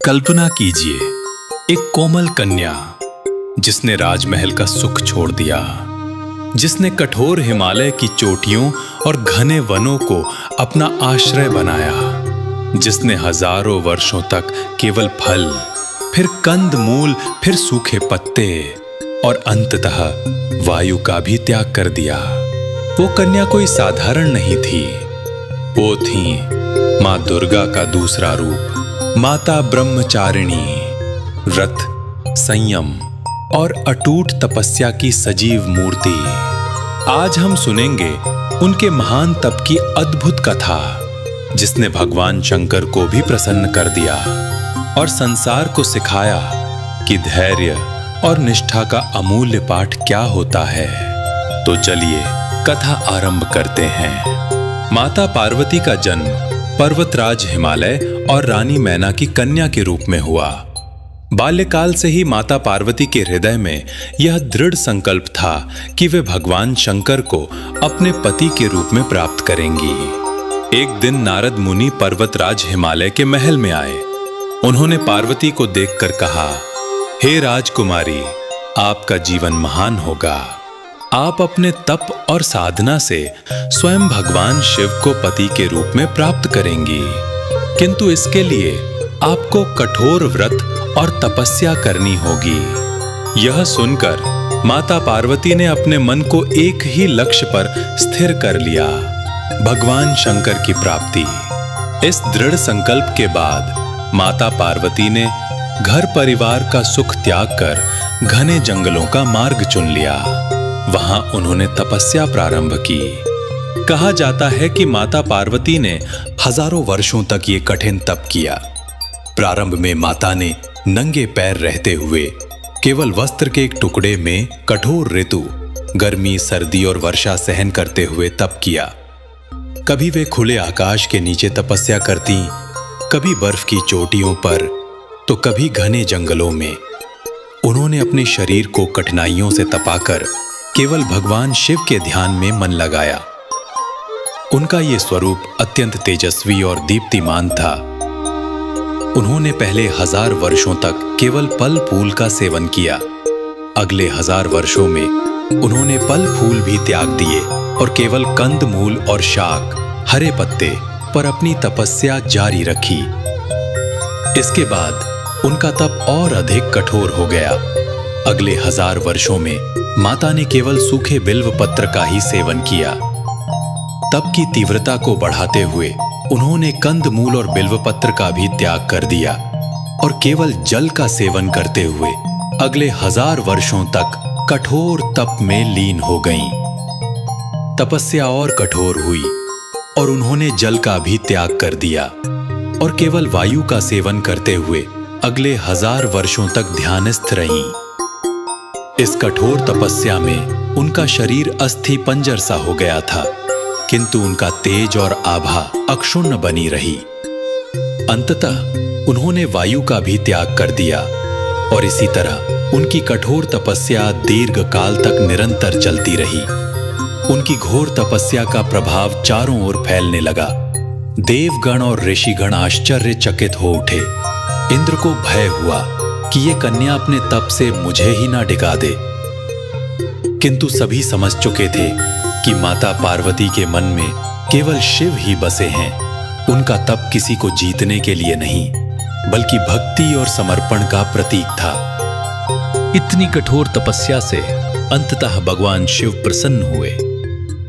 कल्पना कीजिए, एक कोमल कन्या जिसने राजमहल का सुख छोड़ दिया, जिसने कठोर हिमालय की चोटियों और घने वनों को अपना आश्रय बनाया, जिसने हजारों वर्षों तक केवल फल, फिर कंद मूल, फिर सूखे पत्ते और अंततः वायु का भी त्याग कर दिया। वो कन्या कोई साधारण नहीं थी। वो थी मां दुर्गा का दूसरा रूप, माता ब्रह्मचारिणी। व्रत, संयम और अटूट तपस्या की सजीव मूर्ति। आज हम सुनेंगे उनके महान तप की अद्भुत कथा, जिसने भगवान शंकर को भी प्रसन्न कर दिया और संसार को सिखाया कि धैर्य और निष्ठा का अमूल्य पाठ क्या होता है। तो चलिए कथा आरंभ करते हैं। माता पार्वती का जन्म पर्वतराज हिमालय और रानी मैना की कन्या के रूप में हुआ। बाल्यकाल से ही माता पार्वती के हृदय में यह दृढ़ संकल्प था कि वे भगवान शंकर को अपने पति के रूप में प्राप्त करेंगी। एक दिन नारद मुनि पर्वतराज हिमालय के महल में आए। उन्होंने पार्वती को देखकर कहा, हे राजकुमारी, आपका जीवन महान होगा। आप अपने तप और साधना से स्वयं भगवान शिव को पति के रूप में प्राप्त करेंगी, किंतु इसके लिए आपको कठोर व्रत और तपस्या करनी होगी। यह सुनकर माता पार्वती ने अपने मन को एक ही लक्ष्य पर स्थिर कर लिया, भगवान शंकर की प्राप्ति। इस दृढ़ संकल्प के बाद माता पार्वती ने घर परिवार का सुख त्याग कर घने जंगलों का मार्ग चुन लिया। वहां उन्होंने तपस्या प्रारंभ की। कहा जाता है कि माता पार्वती ने हजारों वर्षों तक ये कठिन तप किया। प्रारंभ में माता ने नंगे पैर रहते हुए केवल वस्त्र के एक टुकड़े में कठोर ऋतु, गर्मी, सर्दी और वर्षा सहन करते हुए तप किया। कभी वे खुले आकाश के नीचे तपस्या करती, कभी बर्फ की चोटियों पर, तो कभी घने जंगलों में। उन्होंने अपने शरीर को कठिनाइयों से तपाकर केवल भगवान शिव के ध्यान में मन लगाया। उनका ये स्वरूप अत्यंत तेजस्वी और दीप्तिमान था। उन्होंने पहले 1000 वर्षों तक केवल फल फूल का सेवन किया। अगले 1000 वर्षों में उन्होंने फल फूल भी त्याग दिए और केवल कंद मूल और शाक, हरे पत्ते पर अपनी तपस्या जारी रखी। इसके बाद उनका तप और अधिक कठोर हो गया। अगले 1000 वर्षों में माता ने केवल सूखे बिल्व पत्र का ही सेवन किया। तप की तीव्रता को बढ़ाते हुए उन्होंने कंद मूल और बिल्व पत्र का भी त्याग कर दिया और केवल जल का सेवन करते हुए अगले 1000 वर्षों तक कठोर तप में लीन हो गईं। तपस्या और कठोर हुई और उन्होंने जल का भी त्याग कर दिया और केवल वायु का सेवन करते हुए अगले 1000 वर्षों तक ध्यानस्थ रहीं। इस कठोर तपस्या में उनका शरीर अस्थि पंजर सा हो गया था, किंतु उनका तेज और आभा अक्षुण्ण बनी रही। अंततः उन्होंने वायु का भी त्याग कर दिया और इसी तरह उनकी कठोर तपस्या दीर्घ काल तक निरंतर चलती रही। उनकी घोर तपस्या का प्रभाव चारों ओर फैलने लगा। देवगण और ऋषिगण आश्चर्यचकित हो उठे। इंद्र को भय हुआ कि ये कन्या अपने तप से मुझे ही ना डिगा दे, किंतु सभी समझ चुके थे कि माता पार्वती के मन में केवल शिव ही बसे हैं। उनका तप किसी को जीतने के लिए नहीं, बल्कि भक्ति और समर्पण का प्रतीक था। इतनी कठोर तपस्या से अंततः भगवान शिव प्रसन्न हुए।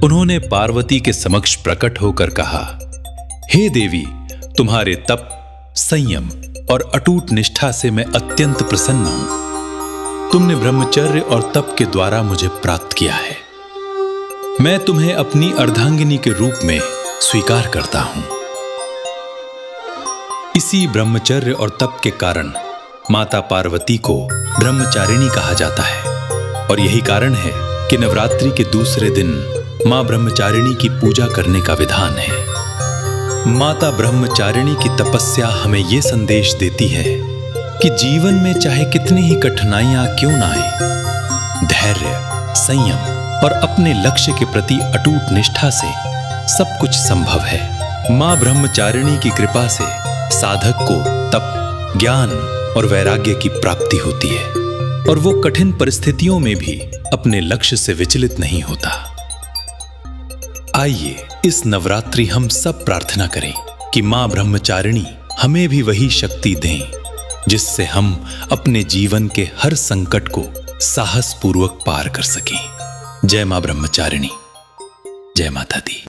उन्होंने पार्वती के समक्ष प्रकट होकर कहा, हे देवी, तुम्हारे तप, संयम और अटूट निष्ठा से मैं अत्यंत प्रसन्न हूं। तुमने ब्रह्मचर्य और तप के द्वारा मुझे प्राप्त किया है। मैं तुम्हें अपनी अर्धांगिनी के रूप में स्वीकार करता हूं। इसी ब्रह्मचर्य और तप के कारण माता पार्वती को ब्रह्मचारिणी कहा जाता है और यही कारण है कि नवरात्रि के दूसरे दिन मां ब्रह्मचारिणी की पूजा करने का विधान है। माता ब्रह्मचारिणी की तपस्या हमें यह संदेश देती है कि जीवन में चाहे कितनी ही कठिनाइयां क्यों ना आए, धैर्य, संयम और अपने लक्ष्य के प्रति अटूट निष्ठा से सब कुछ संभव है। मां ब्रह्मचारिणी की कृपा से साधक को तप, ज्ञान और वैराग्य की प्राप्ति होती है और वो कठिन परिस्थितियों में भी अपने लक्ष्य से विचलित नहीं होता। आइए इस नवरात्रि हम सब प्रार्थना करें कि मां ब्रह्मचारिणी हमें भी वही शक्ति दें जिससे हम अपने जीवन के हर संकट को साहसपूर्वक पार कर सकें। जय मां ब्रह्मचारिणी, जय माता दी।